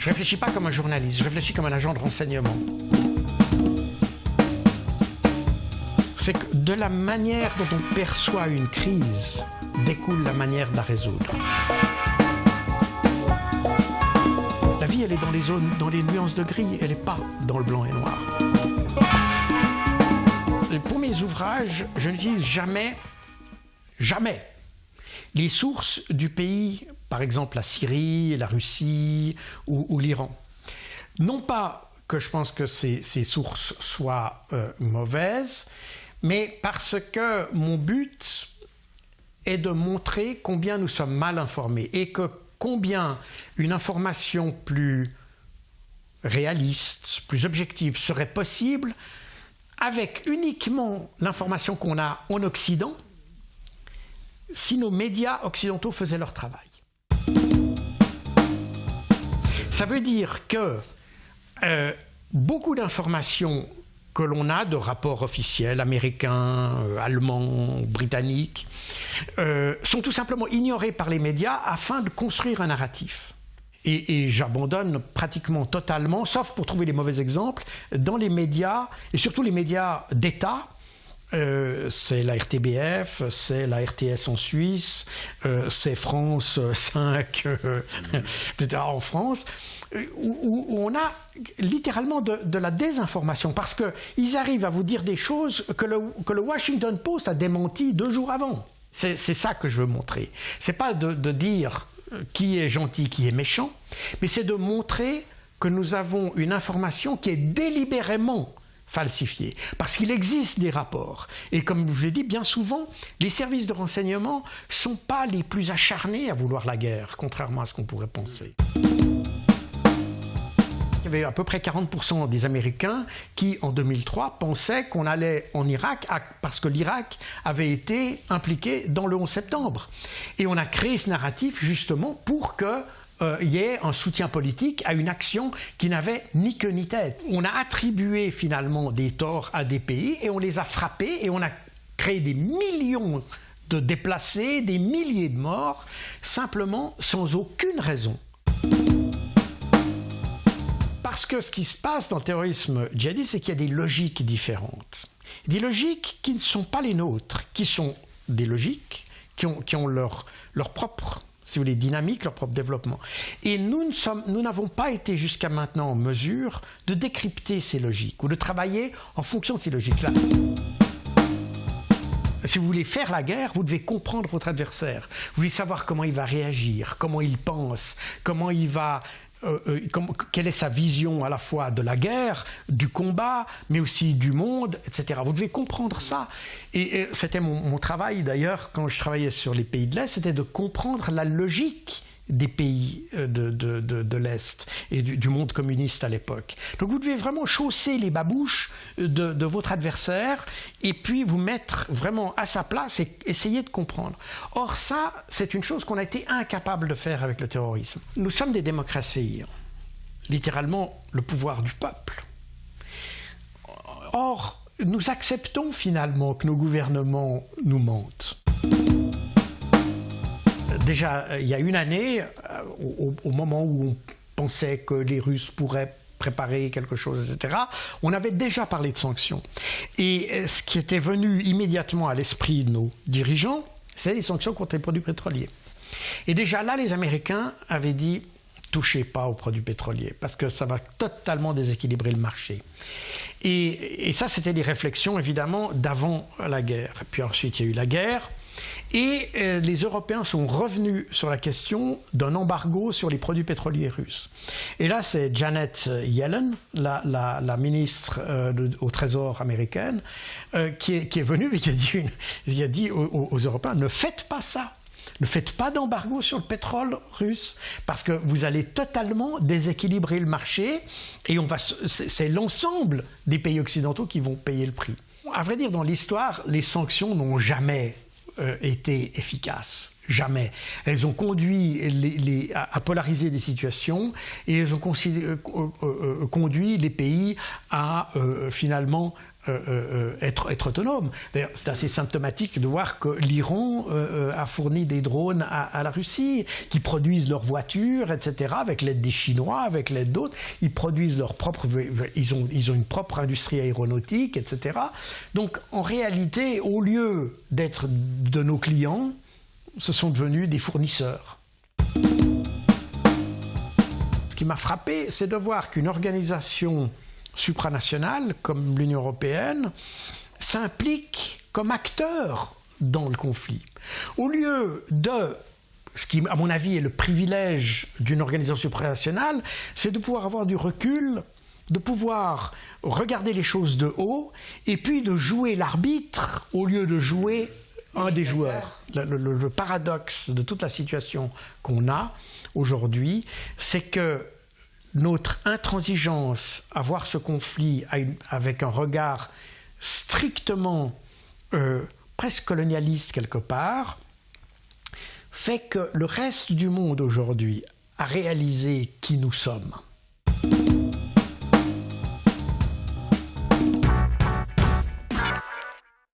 Je ne réfléchis pas comme un journaliste, je réfléchis comme un agent de renseignement. C'est que de la manière dont on perçoit une crise découle la manière de la résoudre. La vie, elle est dans les zones, dans les nuances de gris, elle n'est pas dans le blanc et noir. Et pour mes ouvrages, je n'utilise jamais les sources du pays, par exemple la Syrie, la Russie ou l'Iran. Non pas que je pense que ces sources soient mauvaises, mais parce que mon but est de montrer combien nous sommes mal informés et que combien une information plus réaliste, plus objective serait possible avec uniquement l'information qu'on a en Occident si nos médias occidentaux faisaient leur travail. Ça veut dire que beaucoup d'informations que l'on a de rapports officiels américains, allemands, britanniques, sont tout simplement ignorées par les médias afin de construire un narratif. Et j'abandonne pratiquement totalement, sauf pour trouver les mauvais exemples, dans les médias, et surtout les médias d'État. C'est la RTBF, c'est la RTS en Suisse, c'est France 5, etc. en France, où on a littéralement de la désinformation, parce qu'ils arrivent à vous dire des choses que le Washington Post a démenti 2 jours avant. C'est ça que je veux montrer. C'est pas de dire qui est gentil, qui est méchant, mais c'est de montrer que nous avons une information qui est délibérément falsifiée, parce qu'il existe des rapports. Et comme je l'ai dit, bien souvent, les services de renseignement ne sont pas les plus acharnés à vouloir la guerre, contrairement à ce qu'on pourrait penser. Il y avait à peu près 40% des Américains qui, en 2003, pensaient qu'on allait en Irak parce que l'Irak avait été impliqué dans le 11 septembre. Et on a créé ce narratif justement pour qu'il y ait un soutien politique à une action qui n'avait ni queue ni tête. On a attribué finalement des torts à des pays et on les a frappés et on a créé des millions de déplacés, des milliers de morts, simplement sans aucune raison. Parce que ce qui se passe dans le terrorisme djihadiste, c'est qu'il y a des logiques différentes. Des logiques qui ne sont pas les nôtres, qui sont des logiques qui ont leur propre, si vous voulez, dynamique, leur propre développement. Et nous n'avons pas été jusqu'à maintenant en mesure de décrypter ces logiques ou de travailler en fonction de ces logiques-là. Si vous voulez faire la guerre, vous devez comprendre votre adversaire. Vous devez savoir comment il va réagir, comment il pense, comment il va... quelle est sa vision à la fois de la guerre, du combat, mais aussi du monde, etc. Vous devez comprendre ça. Et c'était mon travail d'ailleurs, quand je travaillais sur les pays de l'Est, c'était de comprendre la logique des pays de l'Est et du monde communiste à l'époque. Donc vous devez vraiment chausser les babouches de votre adversaire et puis vous mettre vraiment à sa place et essayer de comprendre. Or ça, c'est une chose qu'on a été incapable de faire avec le terrorisme. Nous sommes des démocraties, littéralement le pouvoir du peuple. Or, nous acceptons finalement que nos gouvernements nous mentent. Déjà, il y a une année, au moment où on pensait que les Russes pourraient préparer quelque chose, etc., on avait déjà parlé de sanctions. Et ce qui était venu immédiatement à l'esprit de nos dirigeants, c'est les sanctions contre les produits pétroliers. Et déjà là, les Américains avaient dit « touchez pas aux produits pétroliers, parce que ça va totalement déséquilibrer le marché ». Et ça, c'était les réflexions, évidemment, d'avant la guerre. Puis ensuite, il y a eu la guerre. Et les Européens sont revenus sur la question d'un embargo sur les produits pétroliers russes. Et là, c'est Janet Yellen, la ministre au Trésor américaine, qui est venue et qui a dit aux Européens, ne faites pas ça. Ne faites pas d'embargo sur le pétrole russe, parce que vous allez totalement déséquilibrer le marché et c'est l'ensemble des pays occidentaux qui vont payer le prix. À vrai dire, dans l'histoire, les sanctions n'ont jamais été efficaces. Jamais. Elles ont conduit à polariser des situations et elles ont conduit les pays à finalement être autonome. D'ailleurs, c'est assez symptomatique de voir que l'Iran a fourni des drones à la Russie, qui produisent leurs voitures, etc., avec l'aide des Chinois, avec l'aide d'autres. Ils produisent leur propre... Ils ont une propre industrie aéronautique, etc. Donc, en réalité, au lieu d'être de nos clients, ce sont devenus des fournisseurs. Ce qui m'a frappé, c'est de voir qu'une organisation supranationale comme l'Union européenne s'implique comme acteur dans le conflit. Au lieu de, ce qui à mon avis est le privilège d'une organisation supranationale, c'est de pouvoir avoir du recul, de pouvoir regarder les choses de haut et puis de jouer l'arbitre au lieu de jouer un des joueurs. Le paradoxe de toute la situation qu'on a aujourd'hui, c'est que notre intransigeance à voir ce conflit avec un regard strictement presque colonialiste quelque part, fait que le reste du monde aujourd'hui a réalisé qui nous sommes.